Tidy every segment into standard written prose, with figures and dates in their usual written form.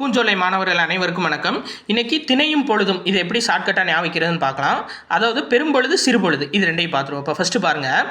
பூஞ்சோலை மாணவர்கள் அனைவருக்கும் வணக்கம். இன்னைக்கு திணையும் பொழுதும் இது எப்படி ஷார்ட்கட்டாக ஞாபகிக்கிறதுன்னு பார்க்கலாம். அதாவது பெரும்பொழுது சிறுபொழுது இது ரெண்டையும் பார்த்துருவோம். இப்போ ஃபஸ்ட்டு பாருங்கள்,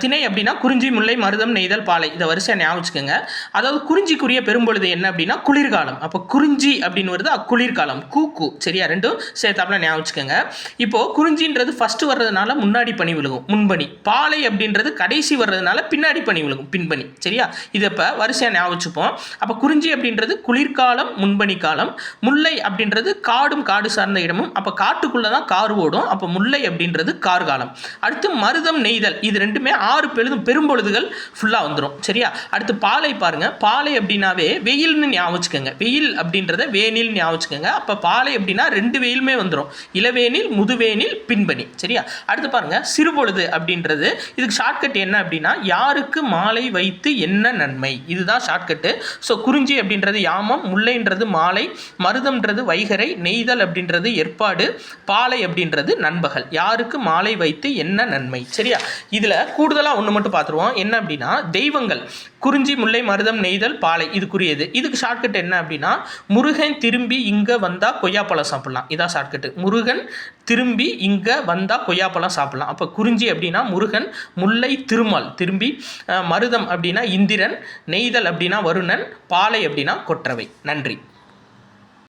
திணை அப்படின்னா குறிஞ்சி, முல்லை, மருதம், நெய்தல், பாலை, இதை வரிசையாக ஞாபகிச்சுக்கோங்க. அதாவது குறிஞ்சிக்குரிய பெரும்பொழுது என்ன அப்படின்னா குளிர்காலம். அப்போ குறிஞ்சி அப்படின்னு வருது குளிர்காலம், கூக்கு, சரியா? ரெண்டும் சேர்த்தாப்புல ஞாபகிச்சுக்கோங்க. இப்போது குறிஞ்சின்றது ஃபஸ்ட்டு வர்றதுனால முன்னாடி பனி விழுகும், முன்பனி. பாலை அப்படின்றது கடைசி வர்றதுனால பின்னாடி பனி விழுகும், பின்பனி, சரியா? இதை இப்போ வரிசையாக ஞாபகிச்சுப்போம். அப்போ குறிஞ்சி அப்படின்றது குளிர்காலம், முன்பனி காலம். முல்லை அப்படின்றது காடும் காடு சார்ந்த இடமும், அப்போ காட்டுக்குள்ளே தான் கார் ஓடும், அப்போ முல்லை அப்படின்றது கார்காலம். அடுத்து மருதம், நெய்தல், இது ரெண்டுமே 6 பெரும்பொழுதுகள் ஃபுல்லாக வந்துடும், சரியா? அடுத்து பாலை பாருங்க. பாலை அப்படின்னாவே வெயில்னு ஞாபகிச்சுக்கோங்க. வெயில் அப்படின்றத வேனில் ஞாபகிச்சுக்கோங்க. அப்போ பாலை அப்படின்னா 2 வெயிலுமே வந்துடும், இளவேனில், முதுவேனில், பின்பனி, சரியா? அடுத்து பாருங்க சிறுபொழுது அப்படின்றது, இதுக்கு ஷார்ட்கட் என்ன அப்படின்னா யாருக்கு மாலை வைத்து என்ன நன்மை, இதுதான் ஷார்ட்கட்டு. ஸோ குறிஞ்சி அப்படின்றது யாமம், முல்லைன்றது மாலை, மருதம்ன்றது வைகரை, நெய்தல் அப்படின்றது ஏற்பாடு, பாலை அப்படின்றது நண்பகல். யாருக்கு மாலை வைத்து என்ன நன்மை, சரியா? இதில் கூடுதலாக ஒன்று மட்டும் பார்த்துருவோம். என்ன அப்படின்னா தெய்வங்கள், குறிஞ்சி, முல்லை, மருதம், நெய்தல், பாலை இதுக்குரியது. இதுக்கு ஷார்ட்கட் என்ன அப்படின்னா முருகன் திரும்பி இங்கே வந்தால் கொய்யாப்பழம் சாப்பிட்லாம், இதான் ஷார்ட்கட்டு. முருகன் திரும்பி இங்கே வந்தால் கொய்யாப்பழம் சாப்பிட்லாம். அப்போ குறிஞ்சி அப்படின்னா முருகன், முல்லை திருமால் திரும்பி, மருதம் அப்படின்னா இந்திரன், நெய்தல் அப்படின்னா வருணன், பாலை அப்படின்னா கொற்றவை. நன்றி.